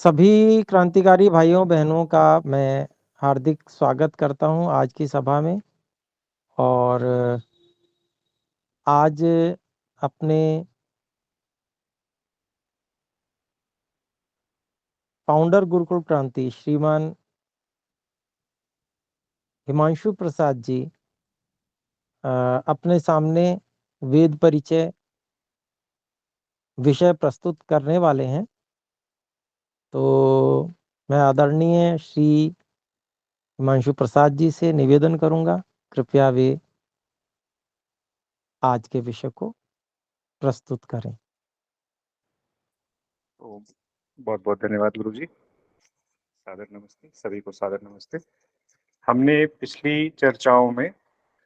सभी क्रांतिकारी भाइयों बहनों का मैं हार्दिक स्वागत करता हूं आज की सभा में। और आज अपने फाउंडर गुरुकुल क्रांति श्रीमान हिमांशु प्रसाद जी अपने सामने वेद परिचय विषय प्रस्तुत करने वाले हैं। तो मैं आदरणीय श्री हिमांशु प्रसाद जी से निवेदन करूंगा, कृपया वे आज के विषय को प्रस्तुत करें। तो बहुत बहुत धन्यवाद गुरु जी। सादर नमस्ते, सभी को सादर नमस्ते। हमने पिछली चर्चाओं में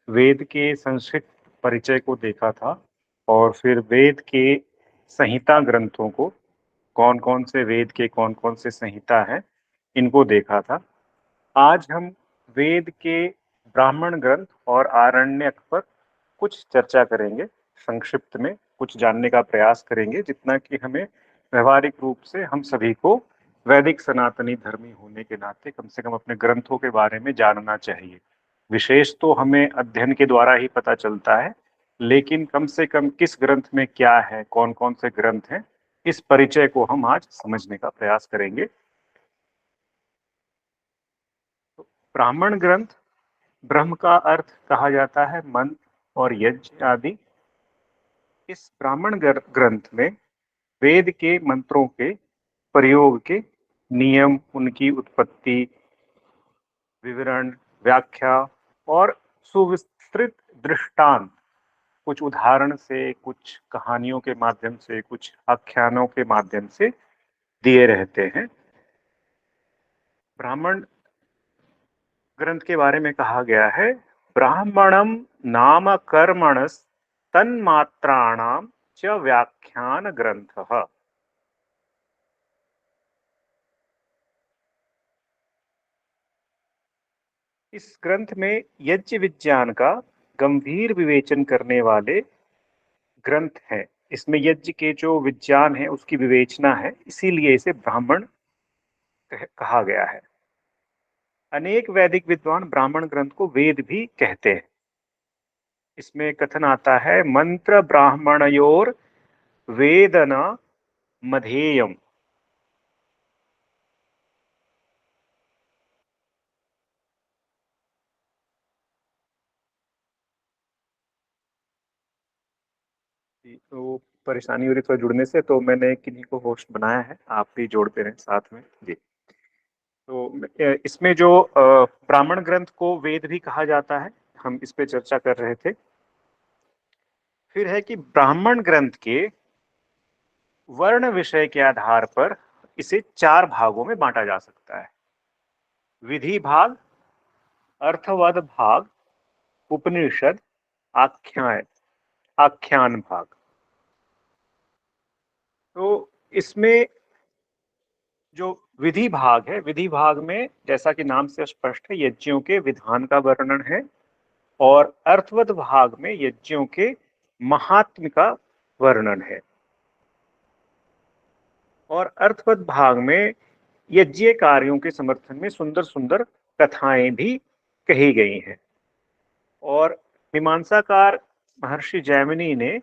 वेद के संक्षिप्त परिचय को देखा था और फिर वेद के संहिता ग्रंथों को, कौन कौन से वेद के कौन कौन से संहिता हैं, इनको देखा था। आज हम वेद के ब्राह्मण ग्रंथ और आरण्यक पर कुछ चर्चा करेंगे। संक्षिप्त में कुछ जानने का प्रयास करेंगे, जितना कि हमें व्यवहारिक रूप से हम सभी को वैदिक सनातनी धर्मी होने के नाते कम से कम अपने ग्रंथों के बारे में जानना चाहिए। विशेष तो हमें अध्ययन के द्वारा ही पता चलता है, लेकिन कम से कम किस ग्रंथ में क्या है, कौन कौन से ग्रंथ हैं, इस परिचय को हम आज समझने का प्रयास करेंगे। ब्राह्मण ग्रंथ, ब्रह्म का अर्थ कहा जाता है मंत्र और यज्ञ आदि। इस ब्राह्मण ग्रंथ में वेद के मंत्रों के प्रयोग के नियम, उनकी उत्पत्ति, विवरण, व्याख्या और सुविस्तृत दृष्टांत, कुछ उदाहरण से, कुछ कहानियों के माध्यम से, कुछ आख्यानों के माध्यम से दिए रहते हैं। ब्राह्मण ग्रंथ के बारे में कहा गया है, ब्राह्मणम नाम कर्मणस तन्मात्राणाम च व्याख्यान ग्रंथः। इस ग्रंथ में यज्ञ विज्ञान का गंभीर विवेचन करने वाले ग्रंथ हैं। इसमें यज्ञ के जो विज्ञान है उसकी विवेचना है, इसीलिए इसे ब्राह्मण कहा गया है। अनेक वैदिक विद्वान ब्राह्मण ग्रंथ को वेद भी कहते हैं। इसमें कथन आता है, मंत्र ब्राह्मणयोर वेदना मधेयम। तो परेशानी हो रही थोड़ा जुड़ने से, तो मैंने किन्हीं को होस्ट बनाया है, आप भी जोड़ते रहें साथ में जी। तो इसमें जो ब्राह्मण ग्रंथ को वेद भी कहा जाता है, हम इस पे चर्चा कर रहे थे। फिर है कि ब्राह्मण ग्रंथ के वर्ण विषय के आधार पर इसे 4 भागों में बांटा जा सकता है। विधि भाग, अर्थवद भाग, उपनिषद, आख्यान भाग। तो इसमें जो विधि भाग है, विधि भाग में जैसा कि नाम से स्पष्ट है, यज्ञों के विधान का वर्णन है। और अर्थवद भाग में यज्ञों के महात्म्य का वर्णन है। और अर्थवद भाग में यज्ञ कार्यों के समर्थन में सुंदर सुंदर कथाएं भी कही गई हैं। और मीमांसाकार महर्षि जैमिनी ने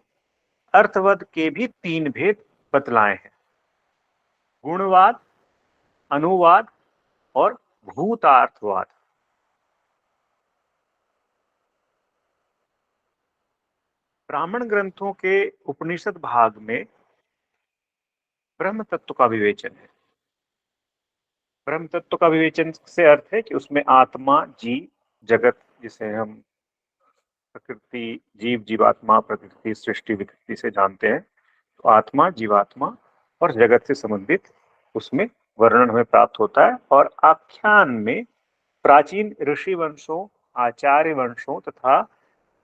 अर्थवद के भी 3 भेद बतलाए हैं, गुणवाद, अनुवाद और भूतार्थवाद। ब्राह्मण ग्रंथों के उपनिषद भाग में ब्रह्म तत्व का विवेचन है। ब्रह्म तत्व का विवेचन से अर्थ है कि उसमें आत्मा, जीव, जगत, जिसे हम प्रकृति, जीव, जीवात्मा, प्रकृति, सृष्टि, विकृति से जानते हैं, तो आत्मा, जीवात्मा और जगत से संबंधित उसमें वर्णन हमें प्राप्त होता है। और आख्यान में प्राचीन ऋषि वंशों, आचार्य वंशों तथा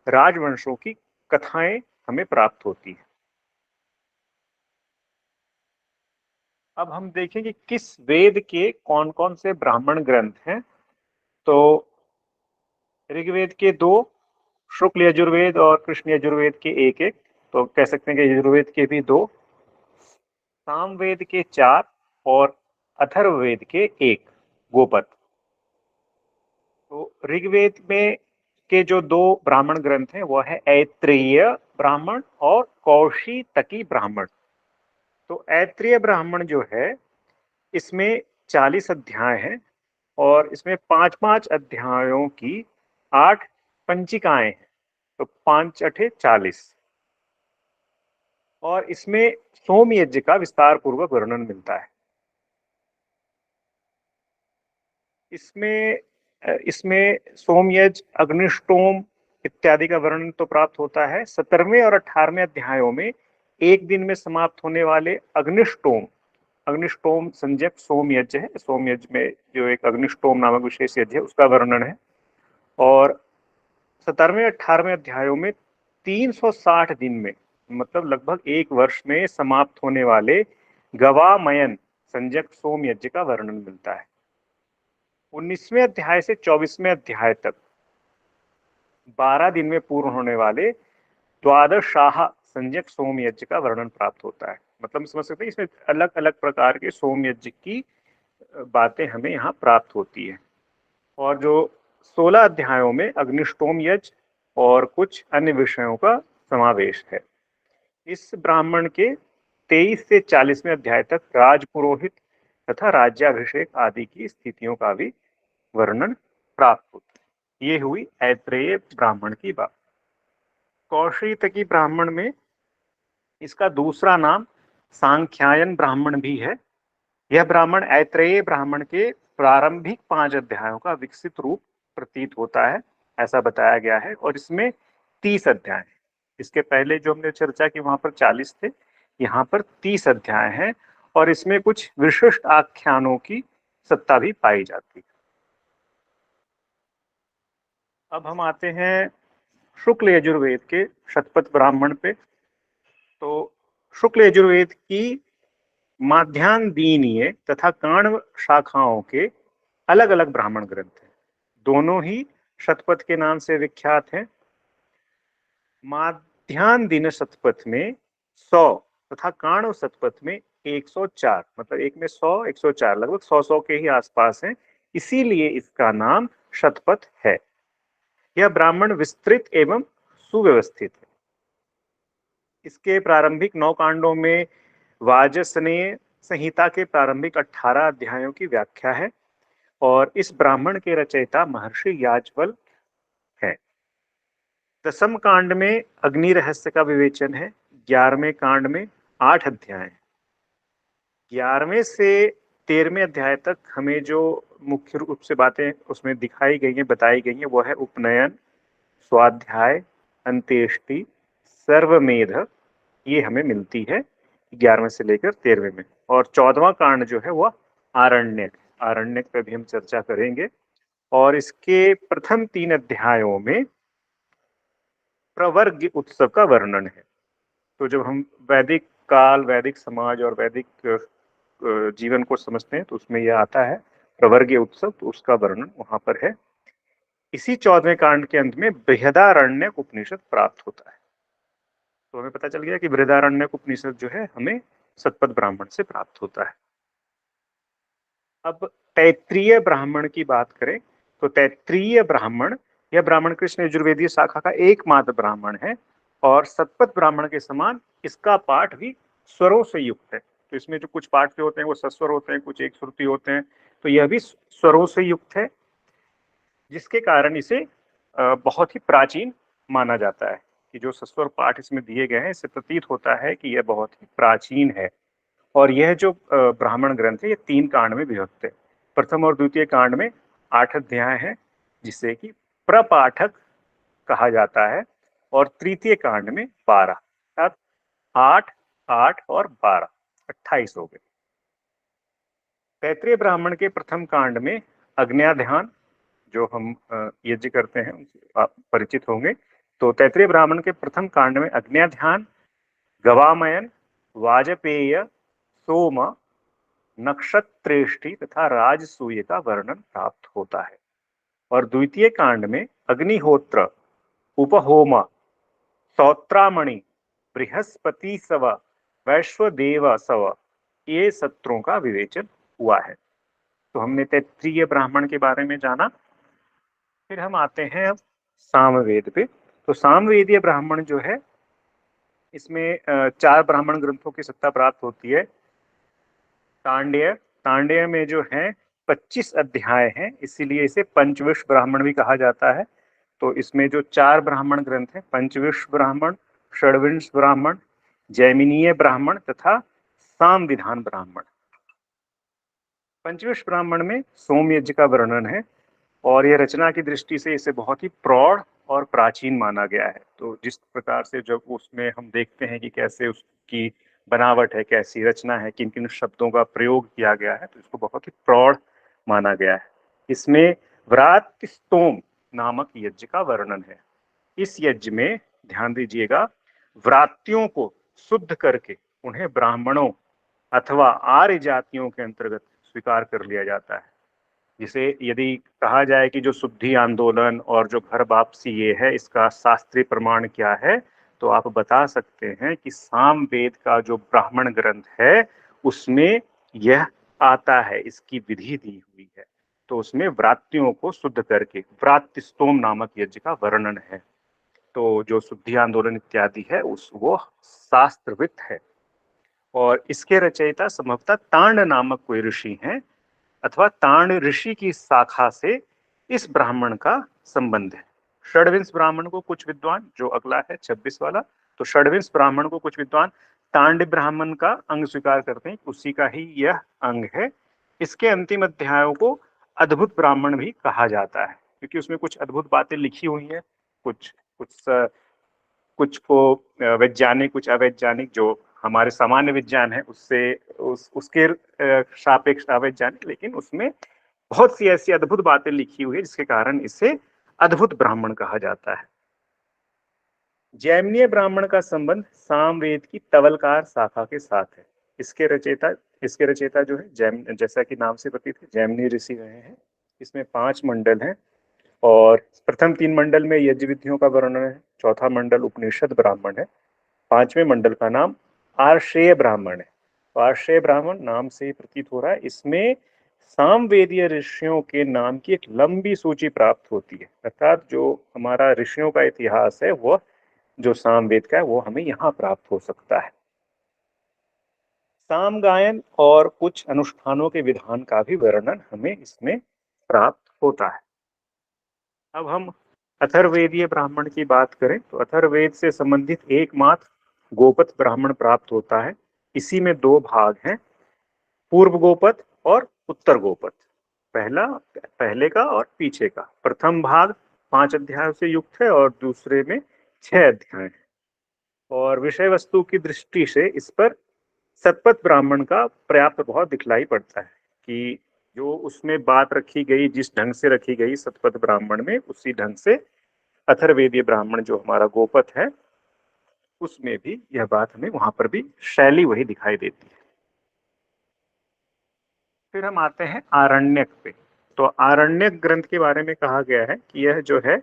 राजवंशों की कथाएं हमें प्राप्त होती है। अब हम देखेंगे किस वेद के कौन कौन से ब्राह्मण ग्रंथ हैं। तो ऋग्वेद के 2, शुक्ल यजुर्वेद और कृष्ण यजुर्वेद के एक एक, तो कह सकते हैं कि यजुर्वेद के भी 2, सामवेद के 4 और अथर्ववेद के 1 गोपद। तो ऋग्वेद में के जो 2 ब्राह्मण ग्रंथ हैं वो है ऐत्रेय ब्राह्मण और कौशितकी ब्राह्मण। तो ऐत्रेय ब्राह्मण जो है इसमें 40 अध्याय हैं और इसमें 5-5 अध्यायों की 8 पंचिकाएं हैं। तो 5 अठे 40 और इसमें सोम यज्ञ का विस्तार पूर्वक वर्णन मिलता है। इसमें इसमें सोमयज्ञ, अग्निष्टोम इत्यादि का वर्णन तो प्राप्त होता है। 17वें और 18वें अध्यायों में एक दिन में समाप्त होने वाले अग्निष्टोम संज्ञक सोम यज्ञ है। सोम यज्ञ में जो एक अग्निष्टोम नामक विशेष यज्ञ है उसका वर्णन है। और 17वें 18वें अध्यायों में 360 दिन में, मतलब लगभग 1 वर्ष में समाप्त होने वाले गवामयन संज्ञक सोम यज्ञ का वर्णन मिलता है। 19वें अध्याय से 24वें अध्याय तक 12 दिन में पूर्ण होने वाले द्वादशाह संज्ञक सोम यज्ञ का वर्णन प्राप्त होता है। मतलब समझ सकते हैं इसमें अलग अलग प्रकार के सोम यज्ञ की बातें हमें यहाँ प्राप्त होती है। और जो 16 अध्यायों में अग्निष्टोम यज्ञ और कुछ अन्य विषयों का समावेश है। इस ब्राह्मण के 23 से 40वें अध्याय तक राजपुरोहित तथा राज्याभिषेक आदि की स्थितियों का भी वर्णन प्राप्त होता है। ये हुई ऐत्रेय ब्राह्मण की बात। कौशितकी ब्राह्मण में इसका दूसरा नाम सांख्यायन ब्राह्मण भी है। यह ब्राह्मण ऐत्रेय ब्राह्मण के प्रारंभिक 5 अध्यायों का विकसित रूप प्रतीत होता है, ऐसा बताया गया है। और इसमें 30 अध्याय हैं। इसके पहले जो हमने चर्चा की वहां पर 40 थे, यहाँ पर 30 अध्याय हैं और इसमें कुछ विशिष्ट आख्यानों की सत्ता भी पाई जाती है। अब हम आते हैं शुक्ल यजुर्वेद के शतपथ ब्राह्मण पे। तो शुक्ल यजुर्वेद की माध्यान्ह तथा काण्व शाखाओं के अलग अलग ब्राह्मण ग्रंथ हैं। दोनों ही शतपथ के नाम से विख्यात हैं। माध्यान्ह शतपथ में 100 तथा काण्व शतपथ में 104, मतलब एक में 100, 104, लगभग 100 के ही आसपास हैं। इसीलिए इसका नाम शतपथ है। यह ब्राह्मण विस्तृत एवं सुव्यवस्थित है। इसके प्रारंभिक 9 कांडों में वाजसनेय संहिता के प्रारंभिक 18 अध्यायों की व्याख्या है और इस ब्राह्मण के रचयिता महर्षि याज्ञवल्क्य है। 10वें कांड में अग्नि रहस्य का विवेचन है। 11वें कांड में 8 अध्याय हैं। 11वें से 13वें अध्याय तक हमें जो मुख्य रूप से बातें उसमें दिखाई गई हैं, बताई गई हैं, वो है उपनयन, स्वाध्याय, अंत्येष्टि, सर्वमेध, ये हमें मिलती है 11वें से लेकर 13वें में। और 14वां कांड जो है वह आरण्यक पे भी हम चर्चा करेंगे। और इसके प्रथम 3 अध्यायों में प्रवर्ग उत्सव का वर्णन है। तो जब हम वैदिक काल, वैदिक समाज और वैदिक जीवन को समझते हैं तो उसमें यह आता है प्रवर्ग उत्सव, तो उसका वर्णन वहां पर है। इसी 14वें कांड के अंत में बृहदारण्यक उपनिषद प्राप्त होता है। तो हमें पता चल गया कि बृहदारण्यक उपनिषद जो है हमें शतपथ ब्राह्मण से प्राप्त होता है। अब तैत्रीय ब्राह्मण की बात करें तो तैत्रीय ब्राह्मण, यह ब्राह्मण कृष्ण यजुर्वेदीय शाखा का एकमात्र ब्राह्मण है और शतपथ ब्राह्मण के समान इसका पाठ भी स्वरों से युक्त है। तो इसमें जो कुछ पाठ जो होते हैं वो सस्वर होते हैं, कुछ एक श्रुति होते हैं, तो यह भी स्वरों से युक्त है, जिसके कारण इसे बहुत ही प्राचीन माना जाता है। कि जो सस्वर पाठ इसमें दिए गए हैं, इससे प्रतीत होता है कि यह बहुत ही प्राचीन है। और यह जो ब्राह्मण ग्रंथ है, ये 3 कांड में विभक्त है। प्रथम और द्वितीय कांड में 8 अध्याय हैं, जिसे कि प्रपाठक कहा जाता है। और तृतीय कांड में 12, अर्थात 8, 8 और 12, 28 हो गए। तैत्रीय ब्राह्मण के प्रथम कांड में अग्न्याध्यान, जो हम यज्ञ करते हैं उनसे आप परिचित होंगे। तो तैत्रीय ब्राह्मण के प्रथम कांड में अग्न्याध्यान, गवामयन, वाजपेय, सोम, नक्षत्रेष्टि तथा राजसूय का वर्णन प्राप्त होता है। और द्वितीय कांड में अग्निहोत्र, उपहोम, सौत्रामणि, बृहस्पति सव, वैश्वदेव सव, ये सत्रों का विवेचन हुआ है। तो हमने तैत्तिरीय ब्राह्मण के बारे में जाना। फिर हम आते हैं अब सामवेद पे। तो सामवेदीय ब्राह्मण जो है, इसमें 4 ब्राह्मण ग्रंथों की सत्ता प्राप्त होती है। तांडेय, तांडेय में जो है 25 अध्याय हैं, इसीलिए इसे पंचविंश ब्राह्मण भी कहा जाता है। तो इसमें जो 4 ब्राह्मण ग्रंथ हैं, पंचविंश ब्राह्मण, षड्विंश ब्राह्मण, जैमिनीय ब्राह्मण तथा सामविधान ब्राह्मण। पंचविंश ब्राह्मण में सोमयज्ञ का वर्णन है और यह रचना की दृष्टि से इसे बहुत ही प्रौढ़ और प्राचीन माना गया है। तो जिस प्रकार से जब उसमें हम देखते हैं कि कैसे उसकी बनावट है, कैसी रचना है, किन किन शब्दों का प्रयोग किया गया है, तो इसको बहुत ही प्रौढ़ माना गया है। इसमें व्रात्यस्तोम नामक यज्ञ का वर्णन है। इस यज्ञ में ध्यान दीजिएगा, व्रात्यों को शुद्ध करके उन्हें ब्राह्मणों अथवा आर्य जातियों के अंतर्गत स्वीकार कर लिया जाता है। जिसे यदि कहा जाए कि जो शुद्धि आंदोलन और जो घर वापसी ये है, इसका शास्त्रीय प्रमाण क्या है, तो आप बता सकते हैं कि सामवेद का जो ब्राह्मण ग्रंथ है उसमें यह आता है, इसकी विधि दी हुई है। तो उसमें व्रात्यों को शुद्ध करके व्रात्यस्तोम नामक यज्ञ का वर्णन है। तो जो शुद्धि आंदोलन इत्यादि है उस वो शास्त्रविद है। और इसके रचयिता संभवतः तांड नामक कोई ऋषि हैं, अथवा तांड ऋषि की शाखा से इस ब्राह्मण का संबंध है। षड्विंश ब्राह्मण को कुछ विद्वान, जो अगला है 26 वाला, तो षड्विंश ब्राह्मण को कुछ विद्वान तांड ब्राह्मण का अंग स्वीकार करते हैं, उसी का ही यह अंग है। इसके अंतिम अध्यायों को अद्भुत ब्राह्मण भी कहा जाता है, क्योंकि उसमें कुछ अद्भुत बातें लिखी हुई हैं, कुछ कुछ कुछ को वैज्ञानिक, कुछ अवैज्ञानिक, जो हमारे सामान्य विज्ञान है उससे उसके सापेक्ष अवैज्ञानिक, लेकिन उसमें बहुत सी ऐसी अद्भुत बातें लिखी हुई है जिसके कारण इसे अद्भुत ब्राह्मण कहा जाता है। जैमिनीय ब्राह्मण का संबंध सामवेद की तवलकार शाखा के साथ है। इसके रचयिता जो है जैम, जैसा कि नाम से प्रतीत है, जैमिनी ऋषि रहे हैं। इसमें 5 मंडल हैं और प्रथम 3 मंडल में यज्ञ विधियों का वर्णन है, चौथा मंडल उपनिषद ब्राह्मण है, 5वें मंडल का नाम आर्षेय ब्राह्मण है। तो आर्षेय ब्राह्मण नाम से प्रतीत हो रहा है, इसमें सामवेदीय ऋषियों के नाम की एक लंबी सूची प्राप्त होती है। अर्थात जो हमारा ऋषियों का इतिहास है वह जो सामवेद का है वो हमें यहाँ प्राप्त हो सकता है। साम गायन और कुछ अनुष्ठानों के विधान का भी वर्णन हमें इसमें प्राप्त होता है। अब हम अथर्ववेदीय ब्राह्मण की बात करें तो अथर्ववेद से संबंधित एकमात्र गोपथ ब्राह्मण प्राप्त होता है। इसी में 2 भाग हैं, पूर्व गोपथ और उत्तर गोपथ। पहले का और पीछे का। प्रथम भाग 5 अध्यायों से युक्त है और दूसरे में 6 अध्याय हैं। और विषय वस्तु की दृष्टि से इस पर सतपथ ब्राह्मण का पर्याप्त प्रभाव दिखलाई पड़ता है कि जो उसमें बात रखी गई, जिस ढंग से रखी गई सतपथ ब्राह्मण में, उसी ढंग से अथर्ववेदीय ब्राह्मण जो हमारा गोपथ है उसमें भी यह बात हमें वहां पर भी शैली वही दिखाई देती है। फिर हम आते हैं आरण्यक पे। तो आरण्यक ग्रंथ के बारे में कहा गया है कि यह जो है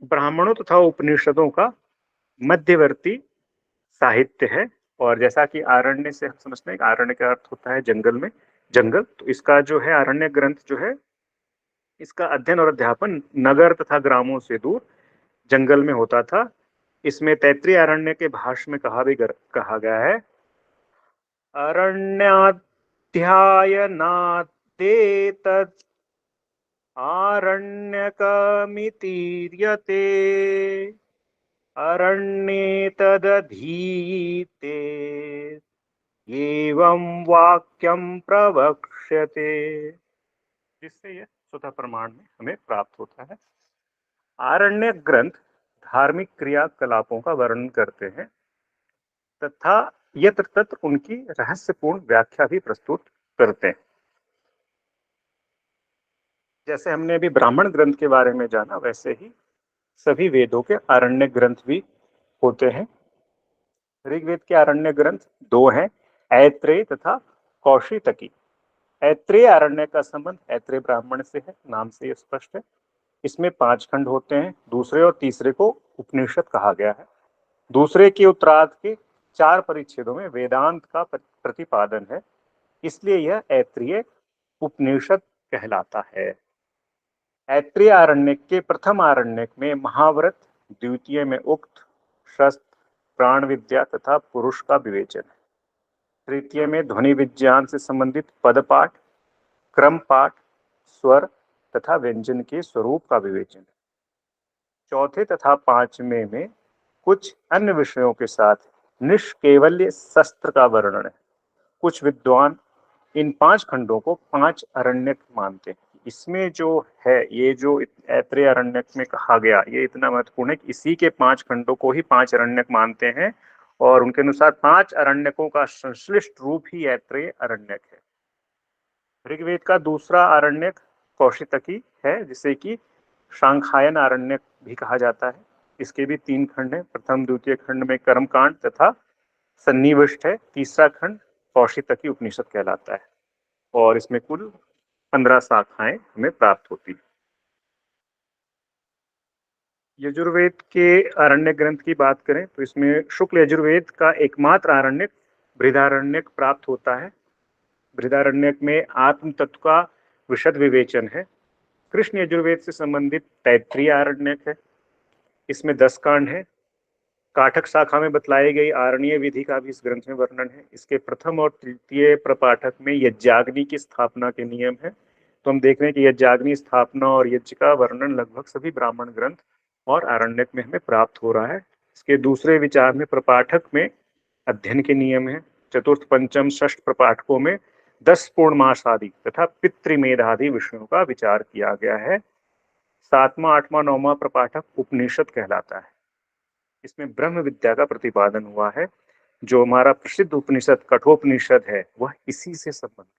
ब्राह्मणों तथा उपनिषदों का मध्यवर्ती साहित्य है। और जैसा कि आरण्य से हम समझते हैं, आरण्य का अर्थ होता है जंगल में, जंगल। तो इसका जो है आरण्य ग्रंथ जो है, इसका अध्ययन और अध्यापन नगर तथा ग्रामों से दूर जंगल में होता था। इसमें तैत्तिरीय आरण्य के भाष्य में कहा गया है, अरण्याध्यायनादेतत् आरण्यकमितीर्यते अरण्ये तदधीते एवं वाक्यम प्रवक्ष्यते। जिससे यह स्वतः प्रमाण में हमें प्राप्त होता है। आरण्य ग्रंथ धार्मिक क्रियाकलापों का वर्णन करते हैं तथा यत्र तत्र उनकी रहस्यपूर्ण व्याख्या भी प्रस्तुत करते हैं। जैसे हमने अभी ब्राह्मण ग्रंथ के बारे में जाना, वैसे ही सभी वेदों के आरण्य ग्रंथ भी होते हैं। ऋग्वेद के आरण्य ग्रंथ 2 हैं, ऐत्रेय तथा कौशितकी। ऐत्रेय आरण्य का संबंध ऐत्रेय ब्राह्मण से है, नाम से यह स्पष्ट है। इसमें 5 खंड होते हैं। दूसरे और तीसरे को उपनिषद कहा गया है। दूसरे के उत्तरार्ध के 4 परिच्छेदों में वेदांत का प्रतिपादन है। इसलिए यह ऐत्रेय उपनिषद कहलाता है। ऐत्रेय आरण्यक के प्रथम आरण्यक में महाव्रत, द्वितीय में उक्त, शस्त्र, प्राण विद्या तथा पुरुष का विवेचन है। तृतीय में ध्वनि विज्ञान से संबंधित पदपाठ, क्रम पाठ, स्वर तथा व्यंजन के स्वरूप का विवेचन है। चौथे तथा पांचवें में कुछ अन्य विषयों के साथ निष्कैवल्य शस्त्र का वर्णन है। कुछ विद्वान इन 5 खंडों को 5 अरण्यक मानते हैं। इसमें जो है, ये जो ऐत्रेय अरण्यक में कहा गया, ये इतना महत्वपूर्ण है कि इसी के 5 खंडों को ही 5 अरण्यक मानते हैं और उनके अनुसार 5 अरण्यकों का संश्लिष्ट रूप ही ऐत्रेय अरण्यक है। ऋग्वेद का दूसरा आरण्यक कौशितकी है, जिसे कि सांख्यायन आरण्यक भी कहा जाता है। इसके भी 3 खंड हैं। प्रथम द्वितीय खंड में कर्मकांड तथा सन्निविष्ट है। तीसरा खंड कौशितकी उपनिषद कहलाता है और इसमें कुल 15 शाखाएं हमें प्राप्त होती है। यजुर्वेद के आरण्य ग्रंथ की बात करें तो इसमें शुक्ल यजुर्वेद का एकमात्र आरण्यक बृहदारण्यक प्राप्त होता है। बृहदारण्यक में आत्म तत्व का विशद विवेचन है। कृष्ण यजुर्वेद से संबंधित तैत्रीय आरण्यक है। इसमें 10 कांड है। काठक शाखा में बतलाई गई आरण्य विधि का भी इस ग्रंथ में वर्णन है। इसके प्रथम और तृतीय प्रपाठक में यज्ञाग्नि की स्थापना के नियम है। तो हम देख रहे हैं कि यज्ञाग्नि स्थापना और यज्ञ का वर्णन लगभग सभी ब्राह्मण ग्रंथ और आरण्यक में हमें प्राप्त हो रहा है। इसके दूसरे विचार में प्रपाठक में अध्ययन के नियम है। चतुर्थ पंचम षष्ठ प्रपाठकों में 10 पूर्णमास आदि तथा पितृमेध आदि विषयों का विचार किया गया है। 7वां 8वां 9वां प्रपाठक उपनिषद कहलाता है। इसमें ब्रह्म विद्या का प्रतिपादन हुआ है। जो हमारा प्रसिद्ध उपनिषद कठोपनिषद है वह इसी से संबंधित।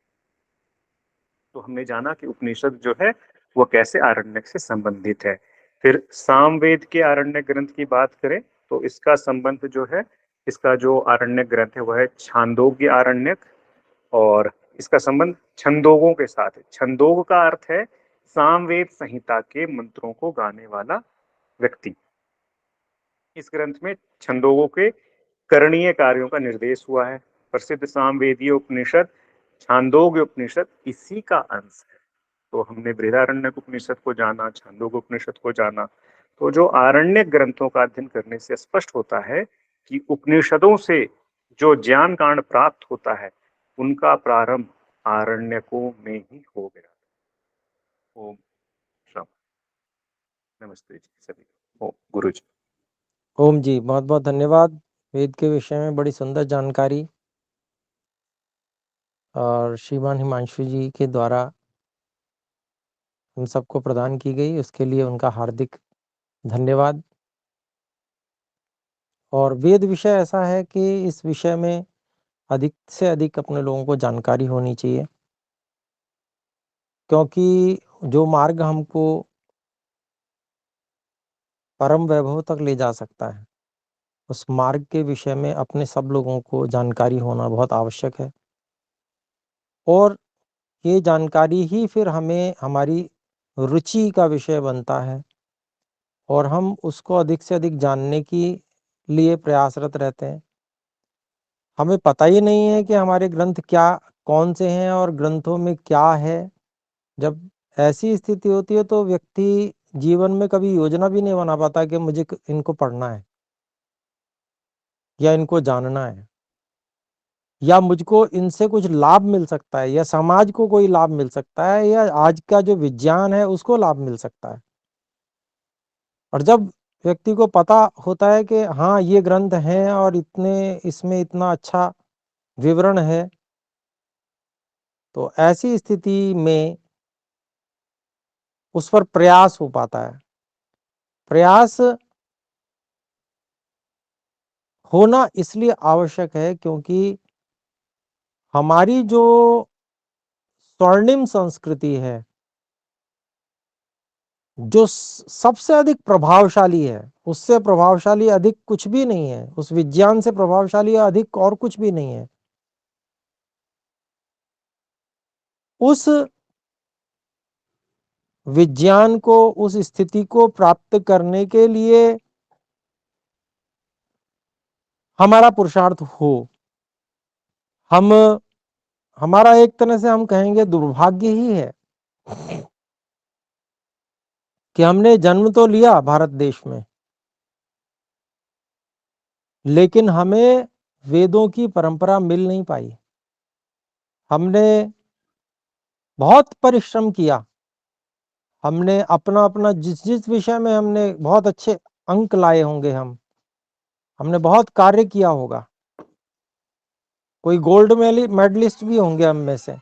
तो हमने जाना कि उपनिषद जो है वह कैसे आरण्यक से संबंधित है। फिर सामवेद के आरण्यक ग्रंथ की बात करें तो इसका संबंध जो है, इसका जो आरण्यक ग्रंथ है वह है छांदोग्य आरण्यक और इसका संबंध छंदोगों के साथ है। छंदोग का अर्थ है सामवेद संहिता के मंत्रों को गाने वाला व्यक्ति। इस ग्रंथ में छंदोगों के करणीय कार्यों का निर्देश हुआ है। प्रसिद्ध सामवेदीय उपनिषद छांदोग्य उपनिषद इसी का अंश है। तो हमने बृहदारण्यक उपनिषद को जाना, छांदोग्य उपनिषद को जाना। तो जो आरण्यक ग्रंथों का अध्ययन करने से स्पष्ट होता है कि उपनिषदों से जो ज्ञान कांड प्राप्त होता है उनका प्रारंभ आरण्यकों में ही हो गया। ओम शाम। नमस्ते जी सभी। ओम गुरु जी। ओम जी, बहुत बहुत धन्यवाद। वेद के विषय में बड़ी सुंदर जानकारी और श्रीमान हिमांशु जी के द्वारा हम सबको प्रदान की गई, उसके लिए उनका हार्दिक धन्यवाद। और वेद विषय ऐसा है कि इस विषय में अधिक से अधिक अपने लोगों को जानकारी होनी चाहिए, क्योंकि जो मार्ग हमको परम वैभव तक ले जा सकता है, उस मार्ग के विषय में अपने सब लोगों को जानकारी होना बहुत आवश्यक है। और ये जानकारी ही फिर हमें हमारी रुचि का विषय बनता है और हम उसको अधिक से अधिक जानने की लिए प्रयासरत रहते हैं। हमें पता ही नहीं है कि हमारे ग्रंथ क्या कौन से हैं और ग्रंथों में क्या है। जब ऐसी स्थिति होती है तो व्यक्ति जीवन में कभी योजना भी नहीं बना पाता कि मुझे इनको पढ़ना है या इनको जानना है या मुझको इनसे कुछ लाभ मिल सकता है या समाज को कोई लाभ मिल सकता है या आज का जो विज्ञान है उसको लाभ मिल सकता है। और जब व्यक्ति को पता होता है कि हाँ ये ग्रंथ हैं और इसमें इतना अच्छा विवरण है, तो ऐसी स्थिति में उस पर प्रयास हो पाता है। प्रयास होना इसलिए आवश्यक है क्योंकि हमारी जो स्वर्णिम संस्कृति है, जो सबसे अधिक प्रभावशाली है, उससे प्रभावशाली अधिक कुछ भी नहीं है, उस विज्ञान से प्रभावशाली अधिक और कुछ भी नहीं है। उस विज्ञान को, उस स्थिति को प्राप्त करने के लिए हमारा पुरुषार्थ हो, हम हमारा एक तरह से हम कहेंगे दुर्भाग्य ही है कि हमने जन्म तो लिया भारत देश में, लेकिन हमें वेदों की परंपरा मिल नहीं पाई। हमने बहुत परिश्रम किया, हमने अपना अपना जिस विषय में हमने बहुत अच्छे अंक लाए होंगे, हमने बहुत कार्य किया होगा, कोई गोल्ड मेडलिस्ट भी होंगे हम में से,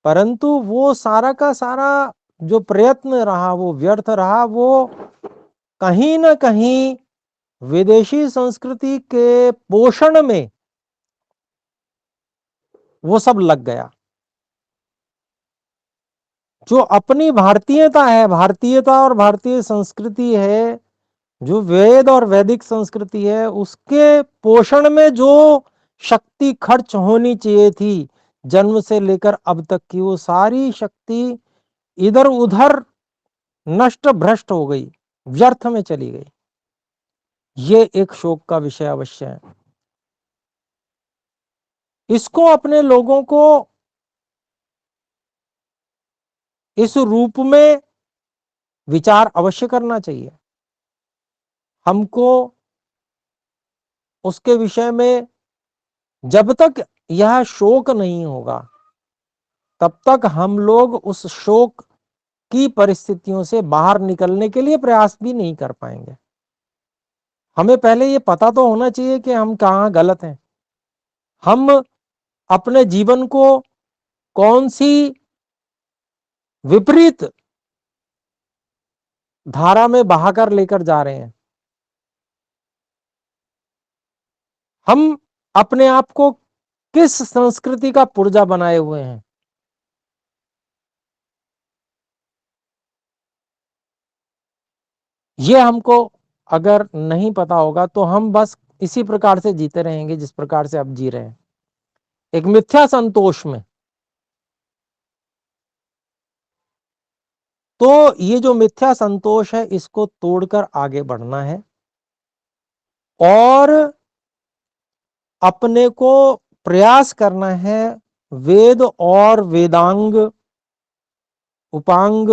परंतु वो सारा का सारा जो प्रयत्न रहा वो व्यर्थ रहा। वो कहीं ना कहीं विदेशी संस्कृति के पोषण में वो सब लग गया। जो अपनी भारतीयता है, भारतीयता और भारतीय संस्कृति है, जो वेद और वैदिक संस्कृति है, उसके पोषण में जो शक्ति खर्च होनी चाहिए थी जन्म से लेकर अब तक की, वो सारी शक्ति इधर उधर नष्ट भ्रष्ट हो गई, व्यर्थ में चली गई। ये एक शोक का विषय अवश्य है। इसको अपने लोगों को इस रूप में विचार अवश्य करना चाहिए। हमको उसके विषय में जब तक यह शोक नहीं होगा तब तक हम लोग उस शोक की परिस्थितियों से बाहर निकलने के लिए प्रयास भी नहीं कर पाएंगे। हमें पहले ये पता तो होना चाहिए कि हम कहाँ गलत हैं, हम अपने जीवन को कौन सी विपरीत धारा में बहाकर लेकर जा रहे हैं। हम अपने आप को किस संस्कृति का पुर्जा बनाए हुए हैं। ये हमको अगर नहीं पता होगा तो हम बस इसी प्रकार से जीते रहेंगे जिस प्रकार से अब जी रहे हैं, एक मिथ्या संतोष में। तो ये जो मिथ्या संतोष है, इसको तोड़कर आगे बढ़ना है और अपने को प्रयास करना है वेद और वेदांग, उपांग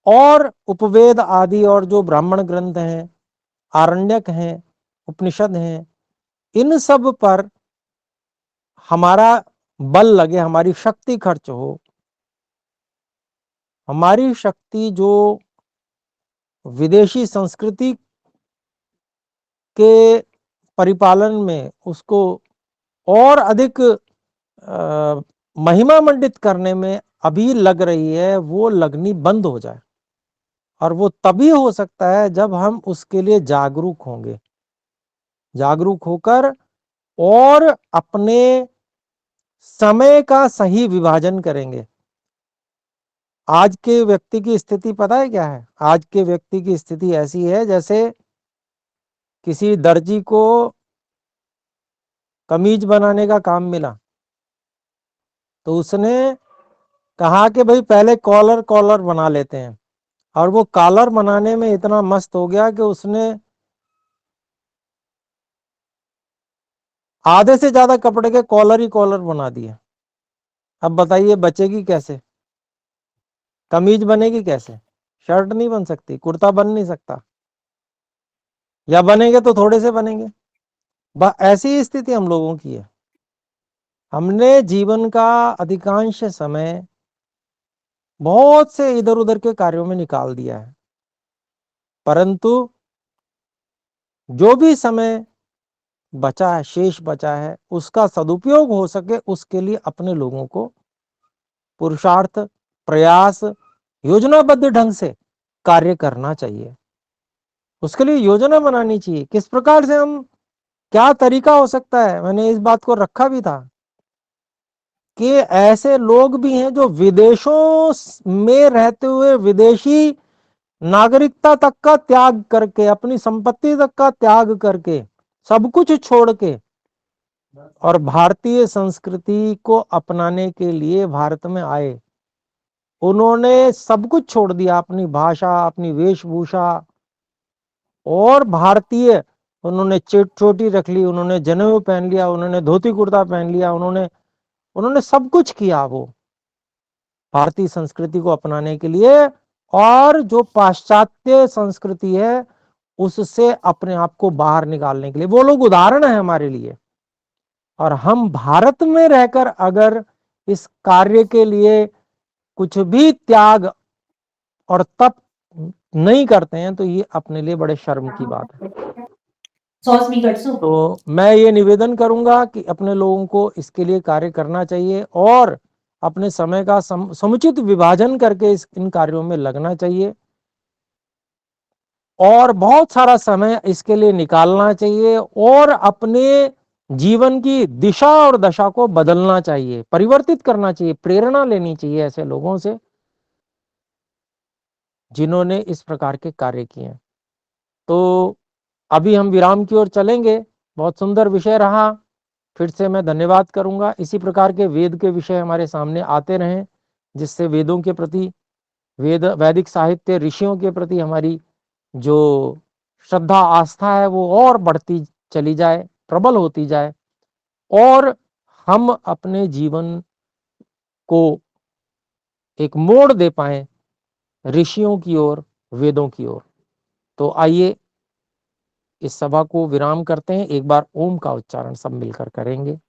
और उपवेद आदि और जो ब्राह्मण ग्रंथ हैं, आरण्यक हैं, उपनिषद हैं, इन सब पर हमारा बल लगे, हमारी शक्ति खर्च हो। हमारी शक्ति जो विदेशी संस्कृति के परिपालन में उसको और अधिक महिमा मंडित करने में अभी लग रही है, वो लगनी बंद हो जाए। और वो तभी हो सकता है जब हम उसके लिए जागरूक होंगे, जागरूक होकर और अपने समय का सही विभाजन करेंगे। आज के व्यक्ति की स्थिति पता है क्या है? आज के व्यक्ति की स्थिति ऐसी है जैसे किसी दर्जी को कमीज बनाने का काम मिला तो उसने कहा कि भाई पहले कॉलर कॉलर बना लेते हैं, और वो कॉलर बनाने में इतना मस्त हो गया कि उसने आधे से ज्यादा कपड़े के कॉलर ही कॉलर बना दिए। अब बताइए बचेगी कैसे? कमीज बनेगी कैसे? शर्ट नहीं बन सकती, कुर्ता बन नहीं सकता, या बनेंगे तो थोड़े से बनेंगे। ऐसी स्थिति हम लोगों की है। हमने जीवन का अधिकांश समय बहुत से इधर उधर के कार्यों में निकाल दिया है, परंतु जो भी समय बचा है, शेष बचा है, उसका सदुपयोग हो सके उसके लिए अपने लोगों को पुरुषार्थ, प्रयास, योजनाबद्ध ढंग से कार्य करना चाहिए। उसके लिए योजना बनानी चाहिए, किस प्रकार से हम, क्या तरीका हो सकता है। मैंने इस बात को रखा भी था कि ऐसे लोग भी हैं जो विदेशों में रहते हुए विदेशी नागरिकता तक का त्याग करके, अपनी संपत्ति तक का त्याग करके, सब कुछ छोड़ के और भारतीय संस्कृति को अपनाने के लिए भारत में आए। उन्होंने सब कुछ छोड़ दिया, अपनी भाषा, अपनी वेशभूषा, और भारतीय उन्होंने चोटी रख ली, उन्होंने जनेऊ पहन लिया, उन्होंने धोती कुर्ता पहन लिया, उन्होंने सब कुछ किया वो भारतीय संस्कृति को अपनाने के लिए, और जो पाश्चात्य संस्कृति है उससे अपने आप को बाहर निकालने के लिए। वो लोग उदाहरण है हमारे लिए। और हम भारत में रहकर अगर इस कार्य के लिए कुछ भी त्याग और तप नहीं करते हैं तो ये अपने लिए बड़े शर्म की बात है। तो मैं ये निवेदन करूंगा कि अपने लोगों को इसके लिए कार्य करना चाहिए और अपने समय का समुचित विभाजन करके इन कार्यों में लगना चाहिए और बहुत सारा समय इसके लिए निकालना चाहिए और अपने जीवन की दिशा और दशा को बदलना चाहिए, परिवर्तित करना चाहिए, प्रेरणा लेनी चाहिए ऐसे लोगों से जिन्होंने इस प्रकार के कार्य किए। तो अभी हम विराम की ओर चलेंगे। बहुत सुंदर विषय रहा। फिर से मैं धन्यवाद करूंगा। इसी प्रकार के वेद के विषय हमारे सामने आते रहें, जिससे वेदों के प्रति, वैदिक साहित्य, ऋषियों के प्रति हमारी जो श्रद्धा आस्था है वो और बढ़ती चली जाए, प्रबल होती जाए और हम अपने जीवन को एक मोड़ दे पाए ऋषियों की ओर, वेदों की ओर। तो आइए इस सभा को विराम करते हैं। एक बार ओम का उच्चारण सब मिलकर करेंगे।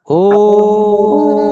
ओम।